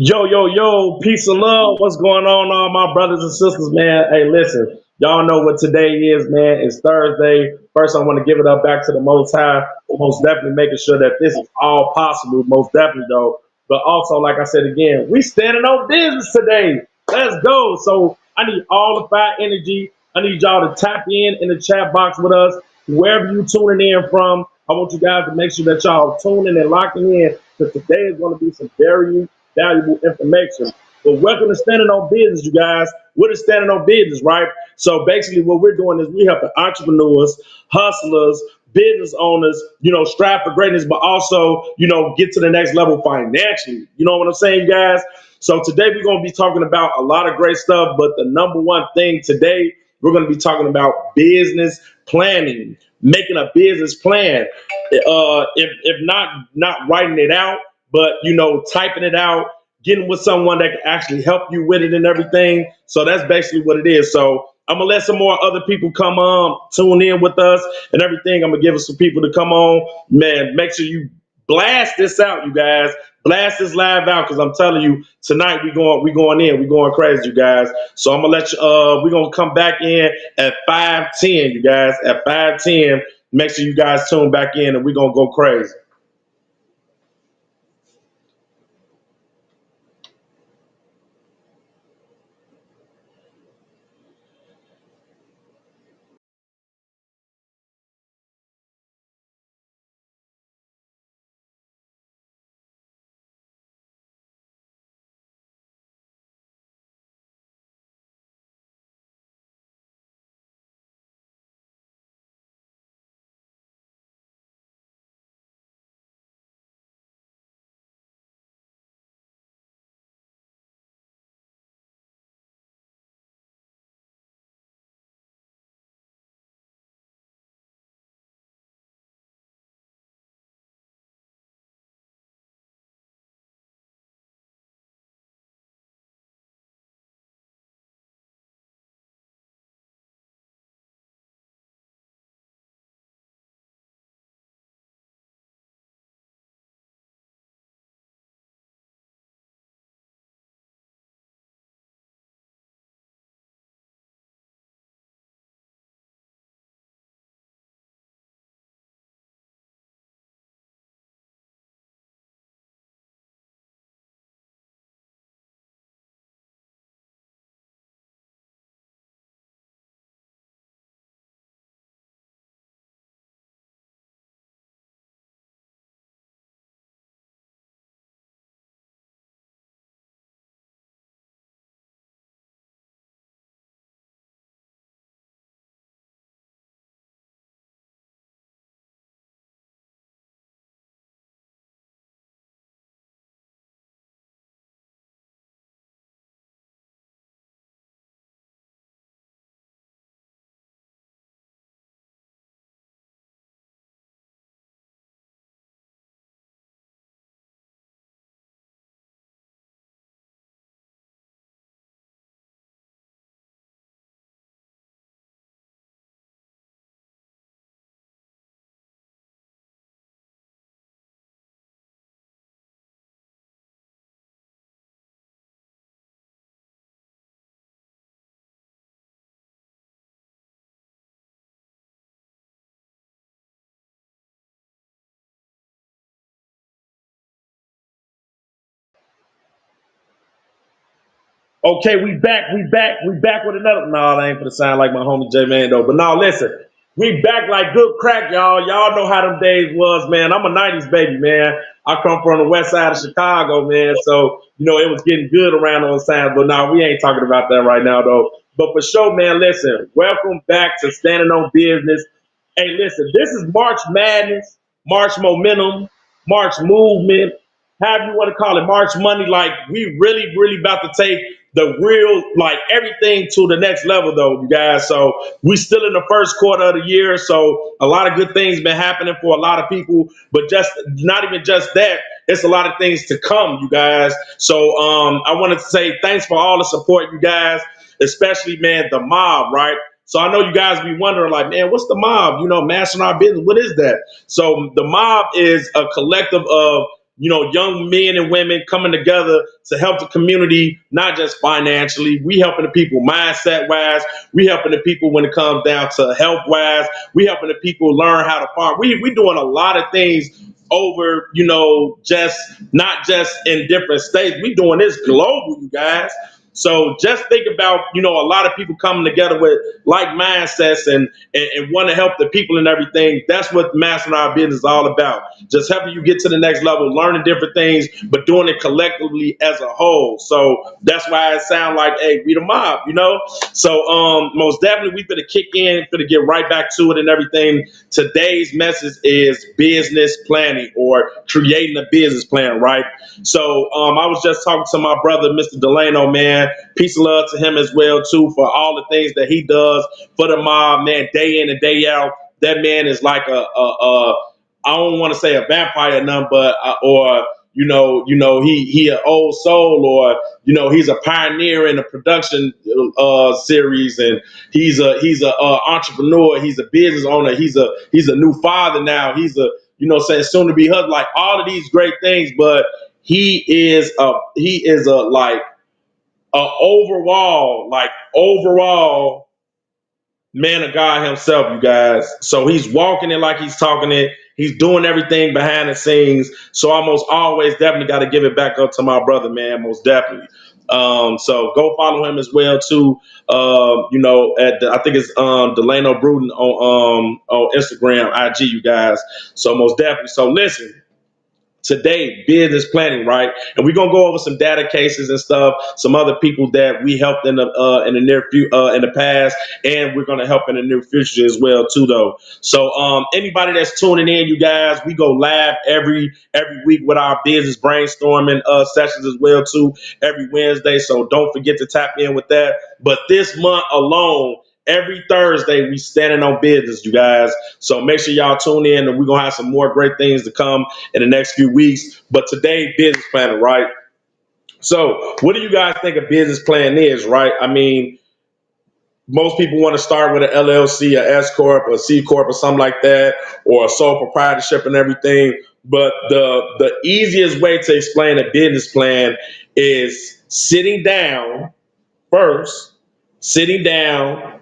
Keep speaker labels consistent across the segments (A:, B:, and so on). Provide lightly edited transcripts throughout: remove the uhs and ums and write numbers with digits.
A: Yo, yo, yo, peace and love. What's going on, all my brothers and sisters, man? Hey, listen, y'all know what today is, man. It's Thursday. First, I want to give it up back to the Most High, for most definitely making sure that this is all possible, most definitely, though. But also, like I said again, we standing on business today. Let's go. So I need all the fire energy. I need y'all to tap in the chat box with us, wherever you tuning in from. I want you guys to make sure that y'all tuning and locking in, because today is going to be some very valuable information. But welcome to Standing on Business, you guys. What is Standing on Business, right? So basically, what we're doing is we help the entrepreneurs, hustlers, business owners, strive for greatness, but also, get to the next level financially. You know what I'm saying, guys? So today we're going to be talking about a lot of great stuff, but the number one thing today, we're going to be talking about business planning, making a business plan. If not writing it out, but typing it out, getting with someone that can actually help you with it and everything. So that's basically what it is. So I'm gonna let some more other people come on, tune in with us and everything. I'm gonna give us some people to come on. Man, make sure you blast this out, you guys. Blast this live out, because I'm telling you, tonight we going crazy, you guys. So I'm gonna let you. We're gonna come back in at 5:10, you guys. At 5:10, make sure you guys tune back in, and we're gonna go crazy. Okay, we back with another. No, I ain't gonna sound like my homie J Man though. But now listen, we back like good crack, y'all. Y'all know how them days was, man. I'm a '90s baby, man. I come from the west side of Chicago, man. So it was getting good around those times. But now we ain't talking about that right now, though. But for sure, man. Listen, welcome back to Standing on Business. Hey, listen, this is March Madness, March Momentum, March Movement, however you want to call it, March Money. Like, we really, really about to take the real, like, everything to the next level, though, you guys. So we still in the first quarter of the year. So a lot of good things been happening for a lot of people, but just not even just that. It's a lot of things to come, you guys. So I wanted to say thanks for all the support, you guys, especially, man, the mob, right? So I know you guys be wondering, like, man, what's the mob? Mastering our business. What is that? So the mob is a collective of young men and women coming together to help the community, not just financially. We helping the people mindset wise. We helping the people when it comes down to health wise. We helping the people learn how to farm. We doing a lot of things over, just not just in different states. We doing this global, you guys. So just think about, a lot of people coming together with like mindsets and want to help the people and everything. That's what Mastering Our Business is all about. Just helping you get to the next level, learning different things, but doing it collectively as a whole. So that's why it sounds like, hey, we the mob. So most definitely we finna kick in, finna get right back to it and everything. Today's message is business planning or creating a business plan, right? So I was just talking to my brother, Mr. Delano, man. Peace and love to him as well, too, for all the things that he does for the mob, man, day in and day out. That man is like I don't want to say a vampire, none, but or he an old soul, or he's a pioneer in the production series, and he's a entrepreneur, he's a business owner, he's a new father now, he's a saying soon to be husband, like all of these great things, but he is a like a overall man of God himself, you guys. So he's walking it like he's talking it. He's doing everything behind the scenes. So I most always definitely got to give it back up to my brother, man. Most definitely. So go follow him as well too. I think it's Delano Bruton on Instagram, IG, you guys. So most definitely. So listen. Today, business planning, right? And we're gonna go over some data cases and stuff, some other people that we helped in the near future, in the past, and we're gonna help in the near future as well too, though. So anybody that's tuning in, you guys, we go live every week with our business brainstorming sessions as well too, every Wednesday. So don't forget to tap in with that. But this month alone, every Thursday, we standing on business, you guys. So make sure y'all tune in, and we're gonna have some more great things to come in the next few weeks. But today, business planning, right? So what do you guys think a business plan is, right? I mean, most people want to start with an LLC, a S corp, a C corp, or something like that, or a sole proprietorship and everything. But the easiest way to explain a business plan is first, sitting down,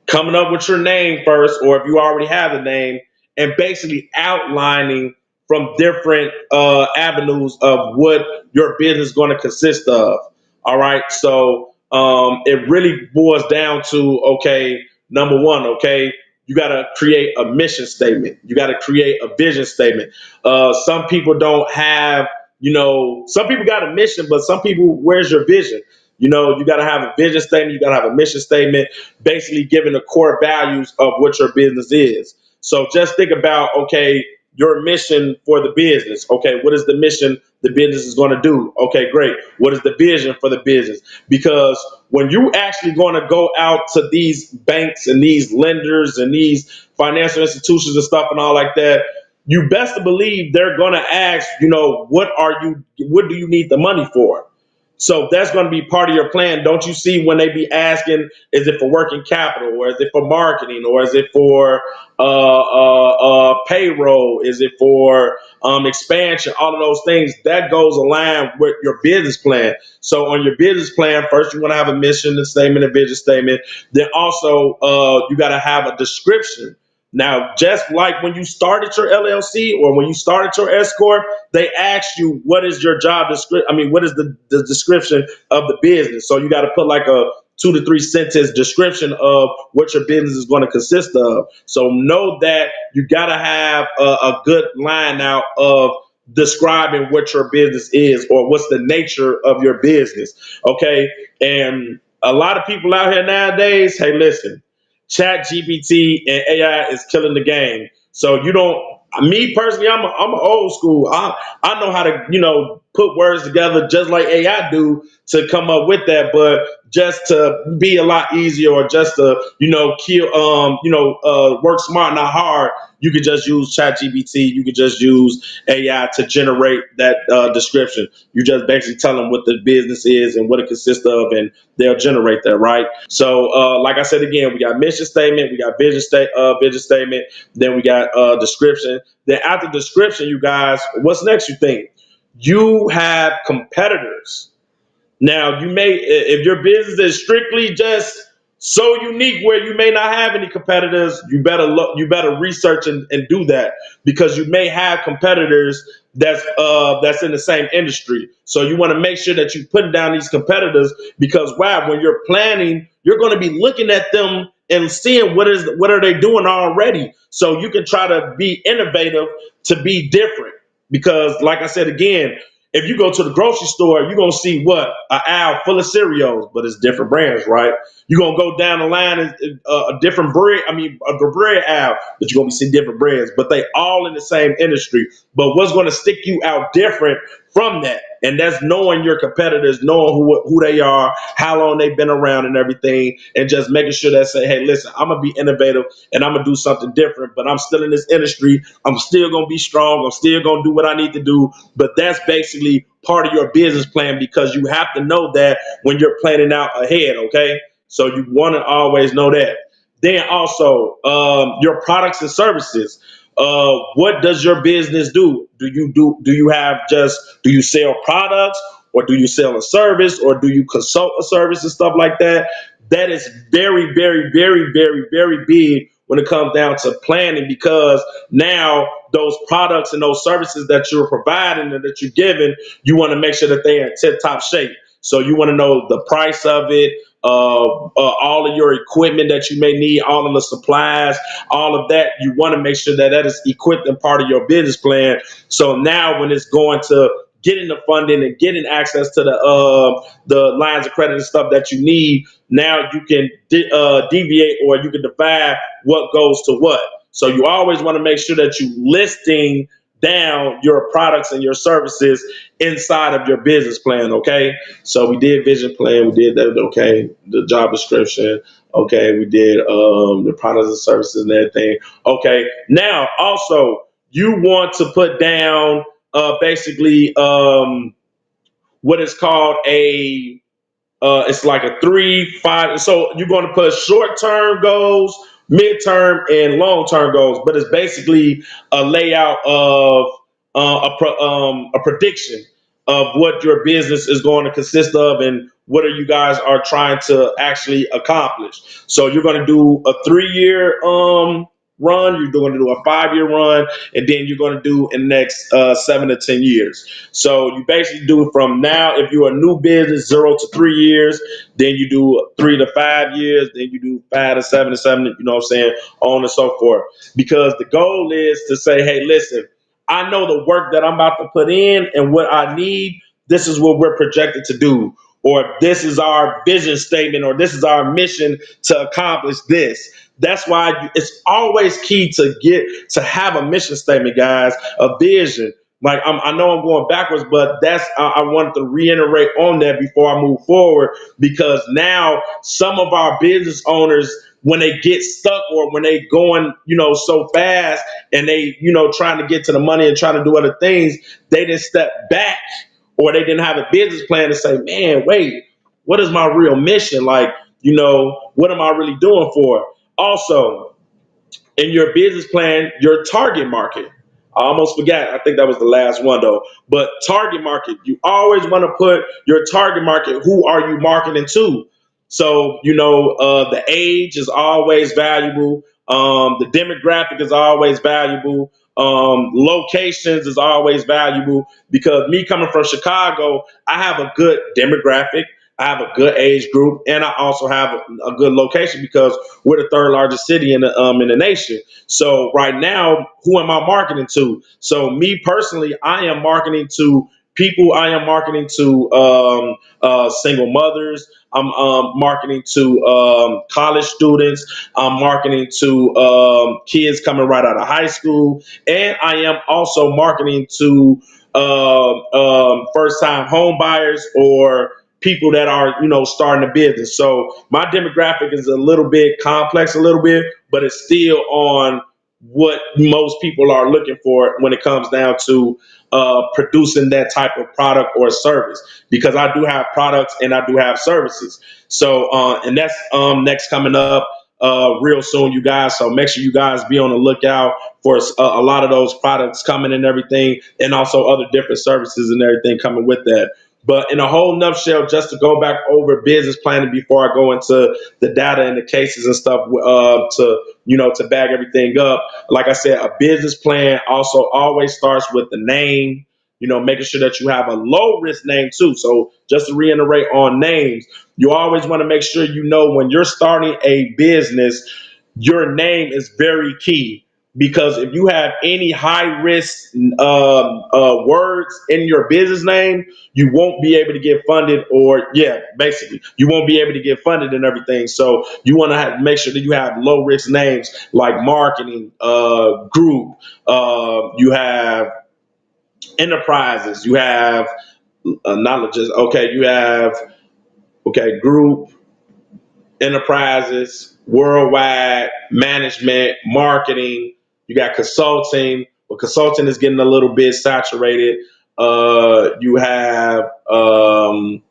A: coming up with your name first, or if you already have the name, and basically outlining from different avenues of what your business is going to consist of. All right. So it really boils down to, okay, number one, okay, you got to create a mission statement. You got to create a vision statement. Some people don't have, some people got a mission, but some people, where's your vision? You got to have a vision statement. You got to have a mission statement, basically giving the core values of what your business is. So just think about, okay, your mission for the business. Okay, what is the mission the business is going to do? Okay, great. What is the vision for the business? Because when you actually going to go out to these banks and these lenders and these financial institutions and stuff and all like that, you best to believe they're going to ask, what do you need the money for? So that's going to be part of your plan. Don't you see when they be asking, is it for working capital, or is it for marketing, or is it for payroll? Is it for expansion? All of those things that goes aligned with your business plan. So on your business plan, first you want to have a mission, a statement, a vision statement. Then also you got to have a description. Now, just like when you started your LLC or when you started your S corp, they asked you what is your job description. I mean, what is the description of the business? So you got to put like a 2 to 3 sentence description of what your business is going to consist of. So know that you got to have a good line out of describing what your business is or what's the nature of your business. Okay. And a lot of people out here nowadays, hey, listen, Chat GPT and AI is killing the game. So you don't. Me personally, I'm a old school. I know how to put words together just like AI do to come up with that, but just to be a lot easier, or just to kill work smart not hard. You could just use Chat GPT. You could just use AI to generate that description. You just basically tell them what the business is and what it consists of, and they'll generate that, right? So, like I said again, we got mission statement, we got vision statement, then we got description. Then after description, you guys, what's next? You think? you have competitors. Now, you may, if your business is strictly just so unique where you may not have any competitors, you better look, you better research and do that, because you may have competitors that's in the same industry. So you want to make sure that you put down these competitors, because wow, when you're planning, you're going to be looking at them and seeing what are they doing already, so you can try to be innovative to be different. Because like I said again, if you go to the grocery store, you're gonna see what, an aisle full of cereals, but it's different brands, right? You're gonna go down the line and a different bread. I mean, a bread aisle, but you're gonna see different brands, but they all in the same industry. But what's gonna stick you out different from that? And that's knowing your competitors, knowing who they are, how long they've been around, and everything, and just making sure that say, hey, listen, I'm gonna be innovative and I'm gonna do something different, but I'm still in this industry. I'm still gonna be strong. I'm still gonna do what I need to do. But that's basically part of your business plan, because you have to know that when you're planning out ahead. Okay, so you want to always know that. Then also, your products and services. What does your business do? Do you have just, do you sell products, or do you sell a service, or do you consult a service and stuff like that? That is very, very, very, very, very big when it comes down to planning, because now those products and those services that you're providing and that you're giving, you want to make sure that they're in tip top shape. So you want to know the price of it, all of your equipment that you may need, all of the supplies, all of that. You want to make sure that that is equipped and part of your business plan. So now when it's going to getting the funding and getting access to the lines of credit and stuff that you need, now you can deviate, or you can divide what goes to what. So you always want to make sure that you listing down your products and your services inside of your business plan. Okay, so we did vision plan, we did that. Okay, the job description. Okay, we did the products and services and everything. Okay, now also you want to put down basically what is called a it's like a 3, 5. So you're going to put short-term goals, mid-term, and long-term goals. But it's basically a layout of a prediction of what your business is going to consist of, and what are you guys are trying to actually accomplish. So you're going to do a 3-year run. You're going to do a 5-year run, and then you're going to do in the next 7 to 10 years. So you basically do it from now. If you're a new business, 0 to 3 years, then you do 3 to 5 years, then you do 5 to 7 to 7. You know what I'm saying, on and so forth. Because the goal is to say, hey, listen, I know the work that I'm about to put in and what I need. This is what we're projected to do, or this is our vision statement, or this is our mission to accomplish this. That's why it's always key to get to have a mission statement, guys, a vision. Like I know I'm going backwards, but that's I wanted to reiterate on that before I move forward, because now some of our business owners, when they get stuck, or when they going so fast, and they trying to get to the money and trying to do other things, they didn't step back, or they didn't have a business plan to say, man, wait, what is my real mission? Like, what am I really doing for? Also, in your business plan, your target market. I almost forgot. I think that was the last one though. But target market, you always want to put your target market. Who are you marketing to? So the age is always valuable. The demographic is always valuable. Locations is always valuable, because me coming from Chicago, I have a good demographic. I have a good age group, and I also have a good location, because we're the third largest city in the nation. So right now, who am I marketing to? So me personally, I am marketing to people. I am marketing to single mothers. I'm marketing to college students. I'm marketing to kids coming right out of high school, and I am also marketing to first-time home buyers, or people that are starting a business. So my demographic is a little bit complex, a little bit, but it's still on what most people are looking for when it comes down to producing that type of product or service, because I do have products and I do have services. So and that's next coming up. real soon, you guys. So make sure you guys be on the lookout for a lot of those products coming and everything, and also other different services and everything coming with that. But in a whole nutshell, just to go back over business planning before I go into the data and the cases and stuff, to bag everything up. Like I said, a business plan also always starts with the name. Making sure that you have a low risk name too. So just to reiterate on names, you always want to make sure when you're starting a business, your name is very key, because if you have any high risk words in your business name, you won't be able to get funded, or yeah, basically you won't be able to get funded and everything. So you want to make sure that you have low risk names like marketing, group, you have enterprises, you have knowledges. Okay, you have group, enterprises, worldwide, management, marketing. You got consulting. Well, consulting is getting a little bit saturated. You have um,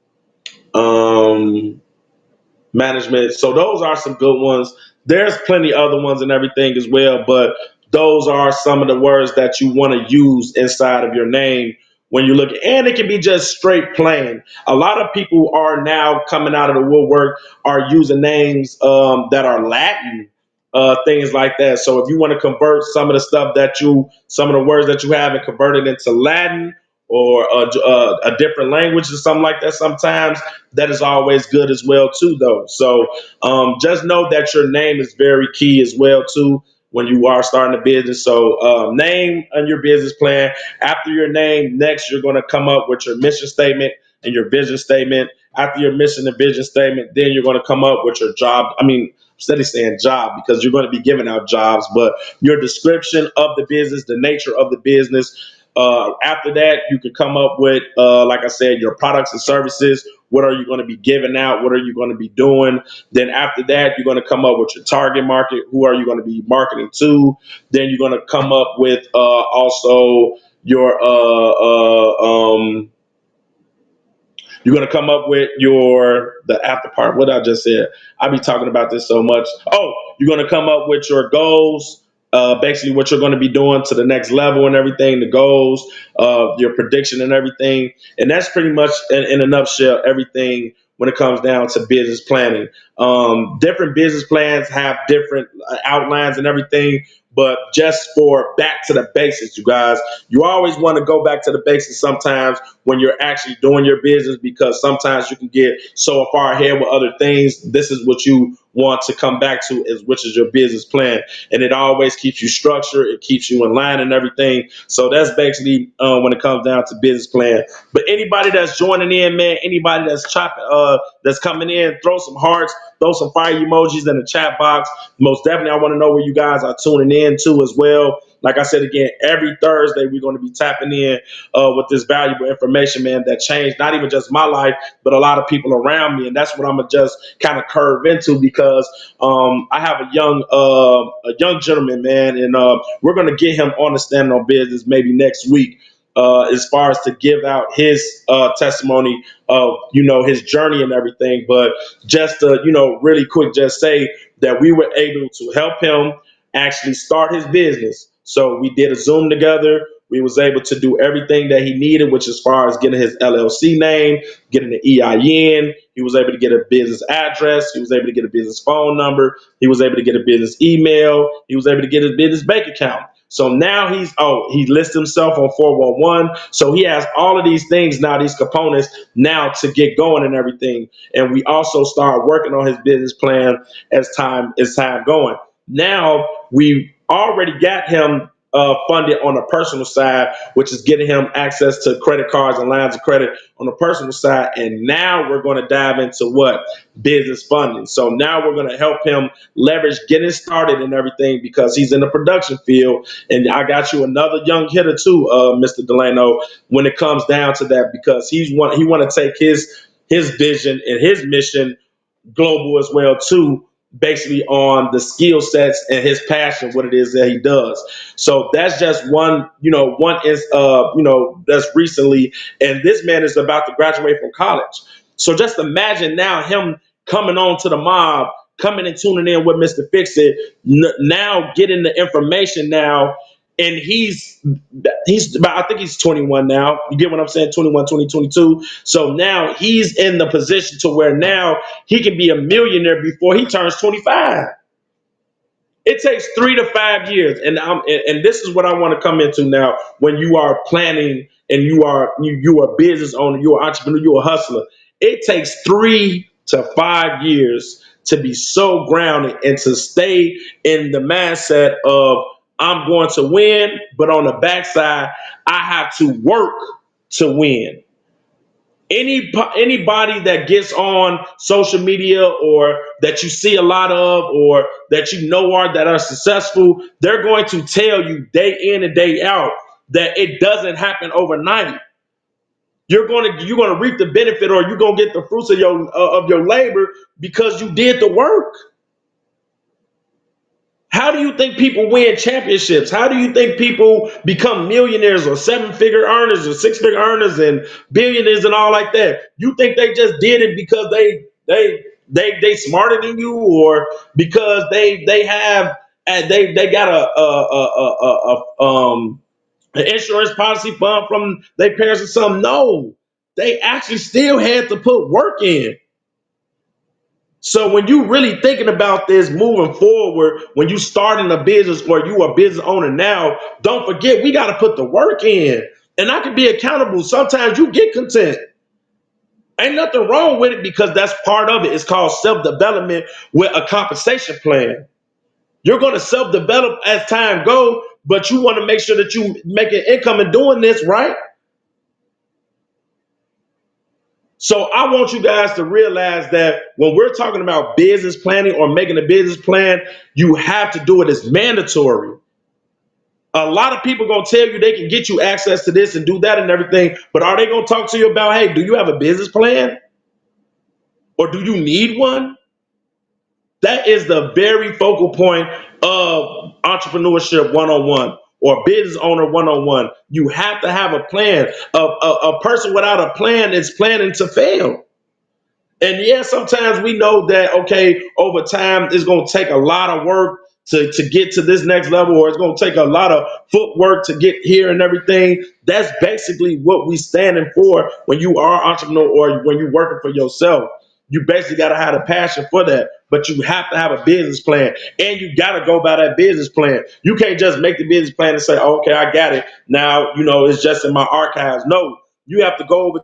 A: management. So those are some good ones. There's plenty other ones and everything as well, but those are some of the words that you want to use inside of your name when you look. And it can be just straight plain. A lot of people are now coming out of the woodwork, are using names that are Latin, things like that. So if you want to convert some of the words that you have and convert it into Latin or a different language or something like that, sometimes that is always good as well too, though. So just know that your name is very key as well too when you are starting a business. So name and your business plan. After your name, next you're going to come up with your mission statement and your vision statement. After your mission and vision statement, then you're going to come up with your job. I mean, instead of saying job, because you're going to be giving out jobs, but your description of the business, the nature of the business. After that, you can come up with, like I said, your products and services. What are you going to be giving out? What are you going to be doing? Then after that, you're going to come up with your target market. Who are you going to be marketing to? Then you're going to come up with also your you're gonna come up with the after part. What I just said. I be talking about this so much. Oh, you're gonna come up with your goals. Basically, what you're going to be doing to the next level and everything, the goals, your prediction and everything, and that's pretty much in a nutshell everything when it comes down to business planning. Different business plans have different outlines and everything, but just for back to the basics, you guys, you always want to go back to the basics sometimes when you're actually doing your business, because sometimes you can get so far ahead with other things. This is what you want to come back to, is which is your business plan, and it always keeps you structured, it keeps you in line and everything. So that's basically when it comes down to business plan. But anybody that's joining in, man, anybody that's chopping, that's coming in, throw some hearts, throw some fire emojis in the chat box. Most definitely, I want to know where you guys are tuning in to as well. Like I said again, every Thursday we're going to be tapping in with this valuable information, man, that changed not even just my life, but a lot of people around me. And that's what I'm gonna just kind of curve into, because I have a young gentleman, man, and we're gonna get him on the Standing on Business maybe next week. As far as to give out his testimony of his journey and everything, but just to really quick just say that we were able to help him actually start his business. So we did a Zoom together. We was able to do everything that he needed, which as far as getting his LLC name, getting the EIN. He was able to get a business address. He was able to get a business phone number. He was able to get a business email. He was able to get a business bank account. So now he lists himself on 411. So he has all of these things now, these components now to get going and everything. And we also start working on his business plan as time going. Now we already got him funded on the personal side, which is getting him access to credit cards and lines of credit on the personal side. And now we're going to dive into what? Business funding. So now we're going to help him leverage getting started and everything, because he's in the production field. And I got you another young hitter too, Mr. Delano, when it comes down to that, because he want to take his vision and his mission global as well too, basically on the skill sets and his passion, what it is that he does. So that's just one is that's recently, and this man is about to graduate from college. So just imagine now him coming on to the mob, coming and tuning in with Mr. Fix It, now getting the information now, and I think he's 21 now. You get what I'm saying? 21, 20, 22. So now he's in the position to where now he can be a millionaire before he turns 25. It takes 3 to 5 years, and this is what I want to come into now. When you are planning and you are a business owner, you're an entrepreneur, you're a hustler. It takes 3 to 5 years to be so grounded and to stay in the mindset of I'm going to win, but on the backside, I have to work to win. Anybody that gets on social media or that you see a lot of or that you know are that are successful, they're going to tell you day in and day out that it doesn't happen overnight. You're gonna reap the benefit, or you're gonna get the fruits of your labor because you did the work. How do you think people win championships? How do you think people become millionaires or 7-figure earners or 6-figure earners and billionaires and all like that? You think they just did it because they smarter than you, or because they have they got an insurance policy fund from their parents or something? No, they actually still had to put work in. So when you really thinking about this moving forward, when you starting a business or you a business owner now, don't forget we got to put the work in. And I can be accountable. Sometimes you get content. Ain't nothing wrong with it because that's part of it. It's called self-development with a compensation plan. You're going to self-develop as time go, but you want to make sure that you make an income in doing this, right? So I want you guys to realize that when we're talking about business planning or making a business plan, you have to do it as mandatory. A lot of people gonna tell you they can get you access to this and do that and everything, but are they gonna talk to you about, hey, do you have a business plan? Or do you need one? That is the very focal point of entrepreneurship 101 or business owner 101. You have to have a plan. A person without a plan is planning to fail. And yeah, sometimes we know that, okay, over time, it's going to take a lot of work to get to this next level, or it's going to take a lot of footwork to get here and everything. That's basically what we standing for when you are an entrepreneur or when you're working for yourself. You basically got to have a passion for that, but you have to have a business plan, and you got to go by that business plan. You can't just make the business plan and say, oh, okay, I got it. Now, it's just in my archives. No, you have to go over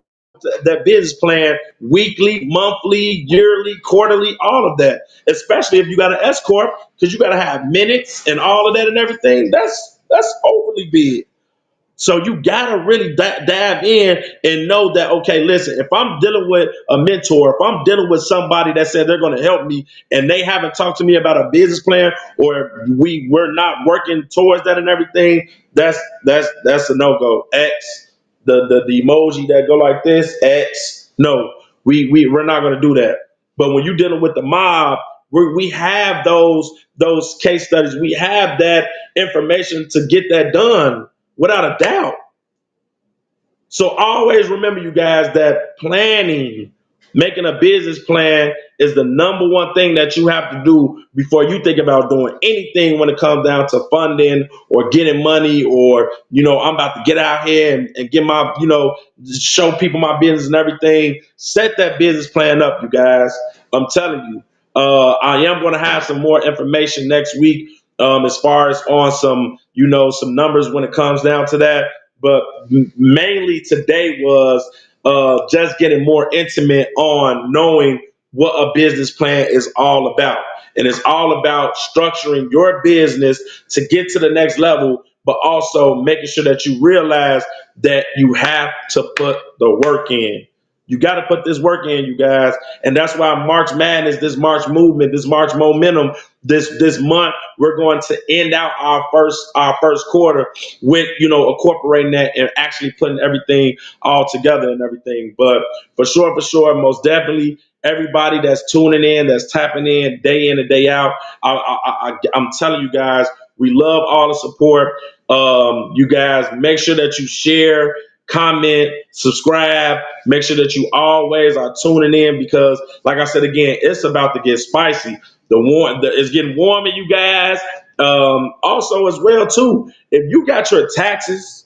A: that business plan weekly, monthly, yearly, quarterly, all of that. Especially if you got an S corp, because you got to have minutes and all of that and everything. That's overly big. So you gotta really dive in and know that, okay, listen, if I'm dealing with a mentor, if I'm dealing with somebody that said they're going to help me and they haven't talked to me about a business plan, or we're not working towards that and everything, that's a no go. X, the emoji that go like this, X. No, we're not going to do that. But when you're dealing with the mob, we have those case studies, we have that information to get that done without a doubt. So always remember, you guys, that planning, making a business plan is the number one thing that you have to do before you think about doing anything when it comes down to funding or getting money, or, I'm about to get out here and get my, show people my business and everything. Set that business plan up, you guys. I'm telling you, I am going to have some more information next week, as far as on some, some numbers when it comes down to that. But mainly today was just getting more intimate on knowing what a business plan is all about. And it's all about structuring your business to get to the next level, but also making sure that you realize that you have to put the work in. You got to put this work in, you guys. And that's why March Madness, this March movement, this March momentum, this month, we're going to end out our first quarter with, incorporating that and actually putting everything all together and everything. But for sure, most definitely, everybody that's tuning in, that's tapping in and day out, I'm telling you guys, we love all the support. You guys, make sure that you share comment, subscribe. Make sure that you always are tuning in because, like I said again, it's about to get spicy. It's getting warmer, you guys. Also, as well too, if you got your taxes,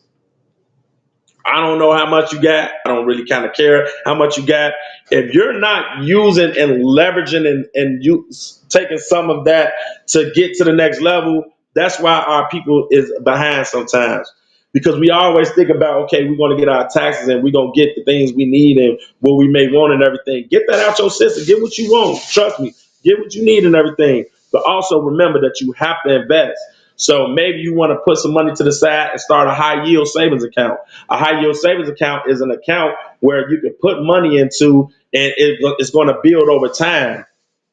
A: I don't know how much you got. I don't really kind of care how much you got. If you're not using and leveraging and you taking some of that to get to the next level, that's why our people is behind sometimes. Because we always think about, okay, we're going to get our taxes and we're going to get the things we need and what we may want and everything. Get that out your system. Get what you want. Trust me. Get what you need and everything. But also remember that you have to invest. So maybe you want to put some money to the side and start a high yield savings account. A high yield savings account is an account where you can put money into and it's going to build over time.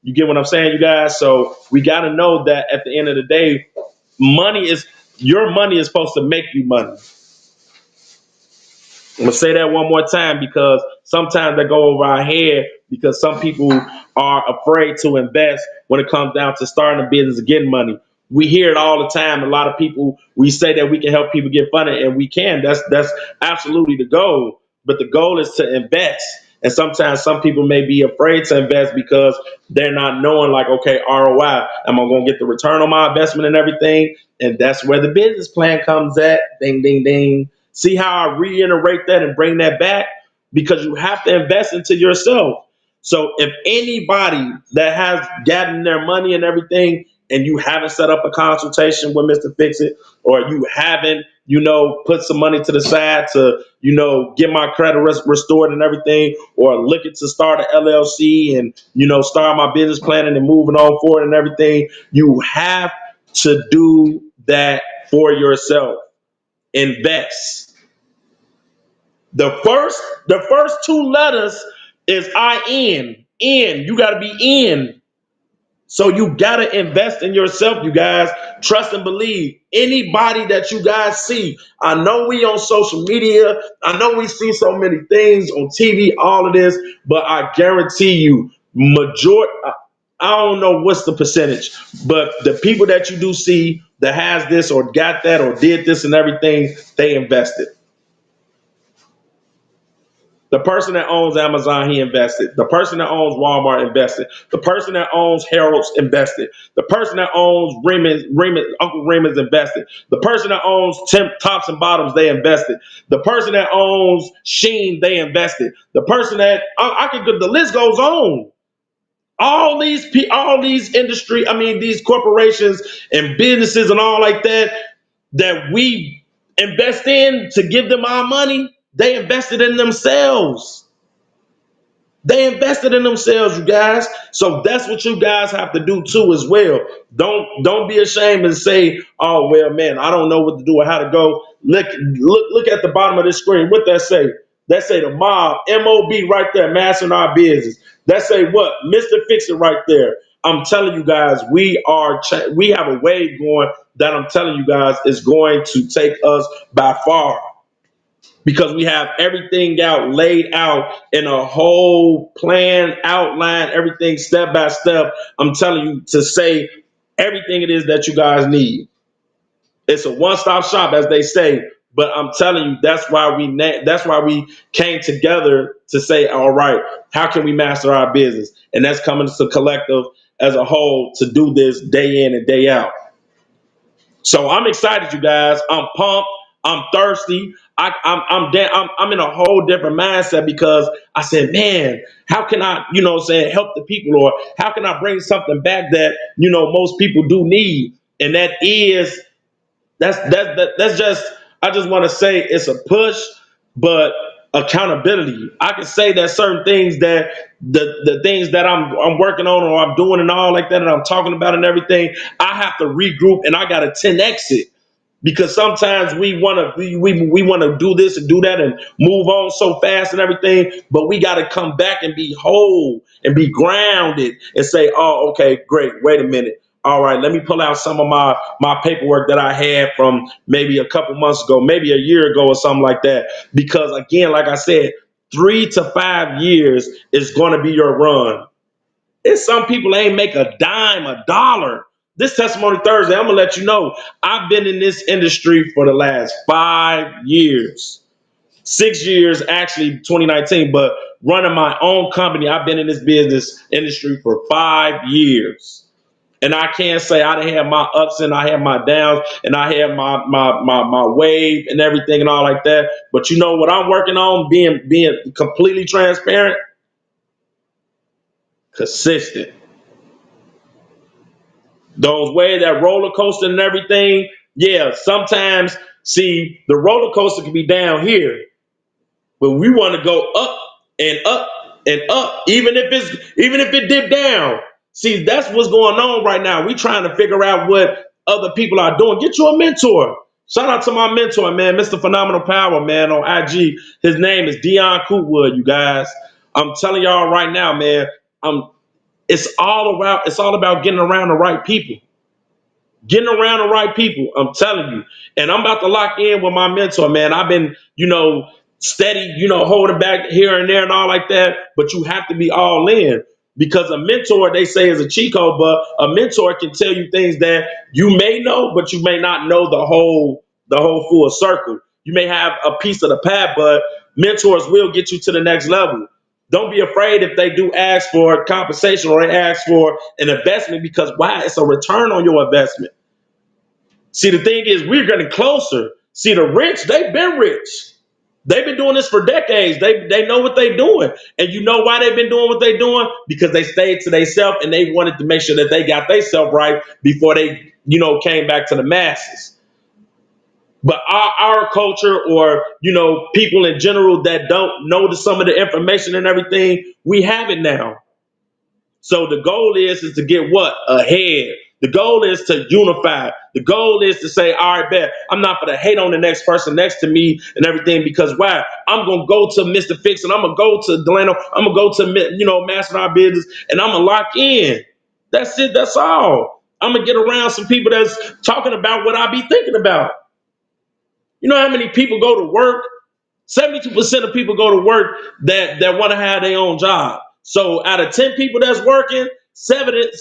A: You get what I'm saying, you guys? So we got to know that at the end of the day, your money is supposed to make you money. I'm gonna say that one more time because sometimes they go over our head because some people are afraid to invest when it comes down to starting a business and getting money. We hear it all the time. A lot of people, we say that we can help people get funded, and we can. That's absolutely the goal. But the goal is to invest. And sometimes some people may be afraid to invest because they're not knowing, like, okay, ROI, am I going to get the return on my investment and everything? And that's where the business plan comes at. Ding, ding, ding. See how I reiterate that and bring that back? Because you have to invest into yourself. So if anybody that has gotten their money and everything, and you haven't set up a consultation with Mr. Fix It, or you haven't, put some money to the side to, get my credit restored and everything, or looking to start an LLC and, start my business planning and moving on forward and everything, you have to do that for yourself. Invest. The first two letters is IN. In. You got to be in. So you got to invest in yourself, you guys. Trust and believe. Anybody that you guys see, I know we on social media. I know we see so many things on TV, all of this, but I guarantee you, I don't know what's the percentage, but the people that you do see that has this or got that or did this and everything, they invested. The person that owns Amazon, he invested. The person that owns Walmart invested. The person that owns Harold's invested. The person that owns Uncle Raymond's invested. The person that owns Tops and Bottoms, they invested. The person that owns Sheen, they invested. The person that the list goes on. All these industry, these corporations and businesses and all like that we invest in to give them our money, they invested in themselves. They invested in themselves, you guys. So that's what you guys have to do too as well. Don't be ashamed and say, "Oh well, man, I don't know what to do or how to go." Look at the bottom of this screen. What that say? That say the mob, M.O.B. right there, mastering our business. That say what? Mr. Fix It right there. I'm telling you guys, we have a wave going that I'm telling you guys is going to take us by far because we have everything laid out in a whole plan, outline, everything step by step. I'm telling you to say everything it is that you guys need. It's a one-stop shop, as they say. But I'm telling you, that's why we came together to say, all right, how can we master our business? And that's coming to collective as a whole to do this day in and day out. So I'm excited, you guys. I'm pumped. I'm thirsty. I'm in a whole different mindset because I said, man, how can I, help the people, or how can I bring something back that most people do need, and that's just I just want to say it's a push, but accountability. I can say that certain things that the things that I'm working on or I'm doing and all like that, and I'm talking about and everything, I have to regroup and I got to 10x it because sometimes we want to we want to do this and do that and move on so fast and everything, but we got to come back and be whole and be grounded and say, oh, okay, great, wait a minute, all right, let me pull out some of my paperwork that I had from maybe a couple months ago, maybe a year ago or something like that, because again, like I said, 3 to 5 years is going to be your run. And some people ain't make a dime, a dollar. This Testimony Thursday, I'm going to let you know, I've been in this industry for the last 5 years. 6 years, actually 2019, but running my own company. I've been in this business industry for 5 years. And I can't say I didn't have my ups and I had my downs and I had my wave and everything and all like that. But you know what I'm working on, being completely transparent, consistent. Those waves, that roller coaster and everything, yeah, sometimes see the roller coaster can be down here, but we want to go up and up and up, even if it dipped down. See, that's what's going on right now. We trying to figure out what other people are doing. Get you a mentor. Shout out to my mentor, man, Mr. Phenomenal Power, man, on IG. His name is Dion Cootwood, you guys. I'm telling y'all right now, man. It's all about getting around the right people. Getting around the right people, I'm telling you. And I'm about to lock in with my mentor, man. I've been, steady, holding back here and there and all like that. But you have to be all in because a mentor, they say, is a cheat code, but a mentor can tell you things that you may know, but you may not know the whole full circle. You may have a piece of the path, but mentors will get you to the next level. Don't be afraid if they do ask for compensation or they ask for an investment because why? It's a return on your investment. See, the thing is, we're getting closer. See, the rich, they've been rich. They've been doing this for decades. They know what they're doing. And you know why they've been doing what they're doing? Because they stayed to themselves and they wanted to make sure that they got themselves right before they, came back to the masses. But our culture or, people in general that don't know some of the information and everything, we have it now. So the goal is to get what? Ahead. The goal is to unify. The goal is to say, all right, bet, I'm not going to hate on the next person next to me and everything because why? I'm going to go to Mr. Fix and I'm going to go to Delano. I'm going to go to, Master Our Business and I'm going to lock in. That's it. That's all. I'm going to get around some people that's talking about what I be thinking about. You know how many people go to work? 72% of people go to work that want to have their own job. So out of 10 people that's working, seven of them,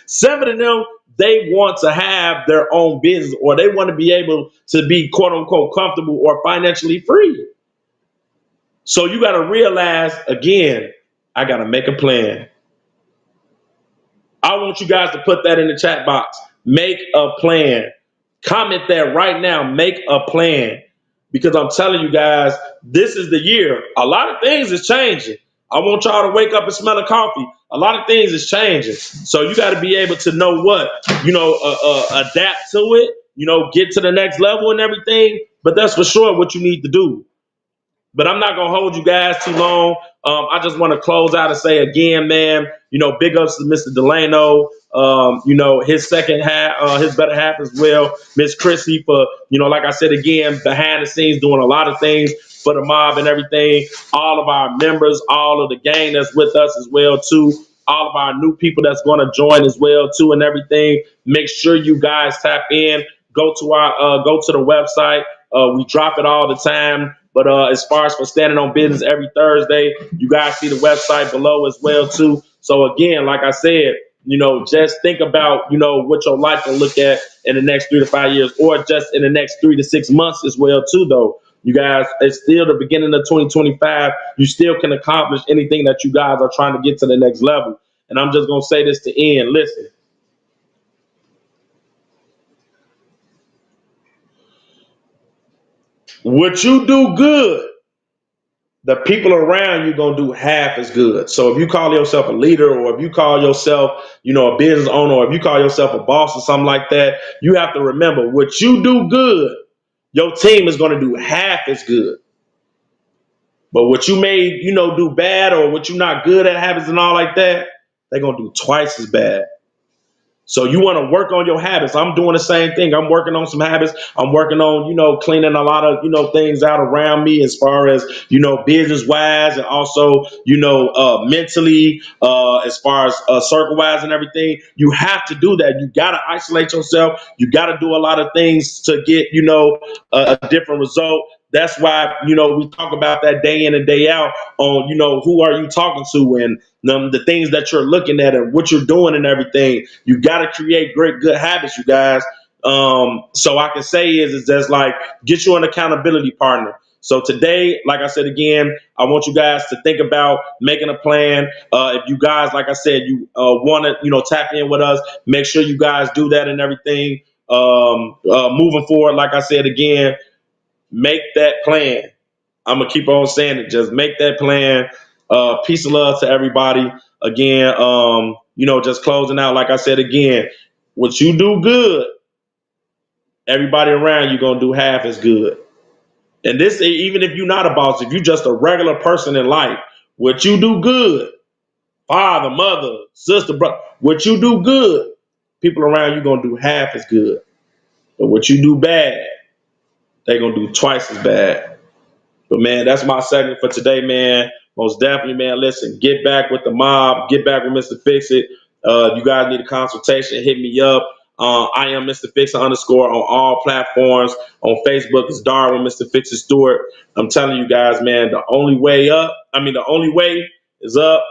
A: seven of them, they want to have their own business or they want to be able to be quote unquote comfortable or financially free. So you got to realize again, I got to make a plan. I want you guys to put that in the chat box. Make a plan. Comment that right now. Make a plan. Because I'm telling you guys, this is the year. A lot of things is changing. I want y'all to wake up and smell a coffee. A lot of things is changing. So you got to be able to know what, adapt to it, get to the next level and everything. But that's for sure what you need to do. But I'm not going to hold you guys too long. I just want to close out and say again, man, big ups to Mr. Delano, his second half, his better half as well. Miss Chrissy for, like I said, again, behind the scenes doing a lot of things for the mob and everything. All of our members, all of the gang that's with us as well, too. All of our new people that's going to join as well, too, and everything. Make sure you guys tap in. Go to the website. We drop it all the time. But as far as for standing on business every Thursday, you guys see the website below as well, too. So again, like I said, just think about, what your life will look at in the next 3 to 5 years or just in the next 3 to 6 months as well, too, though. You guys, it's still the beginning of 2025. You still can accomplish anything that you guys are trying to get to the next level. And I'm just going to say this to end. Listen. What you do good, the people around you gonna do half as good. So if you call yourself a leader or if you call yourself, a business owner, or if you call yourself a boss or something like that, you have to remember what you do good, your team is gonna do half as good. But what you may, do bad or what you're not good at habits and all like that, they're gonna do twice as bad. So you want to work on your habits. I'm doing the same thing. I'm working on some habits. I'm working on, cleaning a lot of, things out around me as far as, business wise and also, mentally, as far as circle wise and everything. You have to do that. You got to isolate yourself. You got to do a lot of things to get, a different result. That's why, we talk about that day in and day out on, who are you talking to and the things that you're looking at and what you're doing and everything. You got to create great, good habits, you guys. So I can say is just like get you an accountability partner. So today, like I said again, I want you guys to think about making a plan. If you guys, like I said, you want to, tap in with us, make sure you guys do that and everything. Moving forward, like I said again, make that plan. I'm gonna keep on saying it. Just make that plan. Peace and love to everybody. Again, just closing out. Like I said again, what you do good, everybody around you gonna do half as good. And this, even if you're not a boss, if you're just a regular person in life, what you do good, father, mother, sister, brother, what you do good, people around you gonna do half as good. But what you do bad, they gonna do twice as bad. But man, that's my segment for today, man. Most definitely, man. Listen, get back with the mob. Get back with Mr. Fix It. If you guys need a consultation, hit me up. I am Mr. Fix It underscore on all platforms. On Facebook, it's Darwin, Mr. Fix It Stewart. I'm telling you guys, man, the only way up, the only way is up,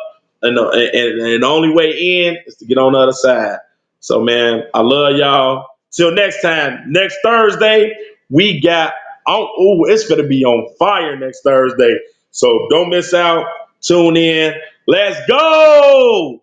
A: and the only way in is to get on the other side. So, man, I love y'all. Till next time, next Thursday, we got it's going to be on fire next Thursday. So don't miss out. Tune in. Let's go.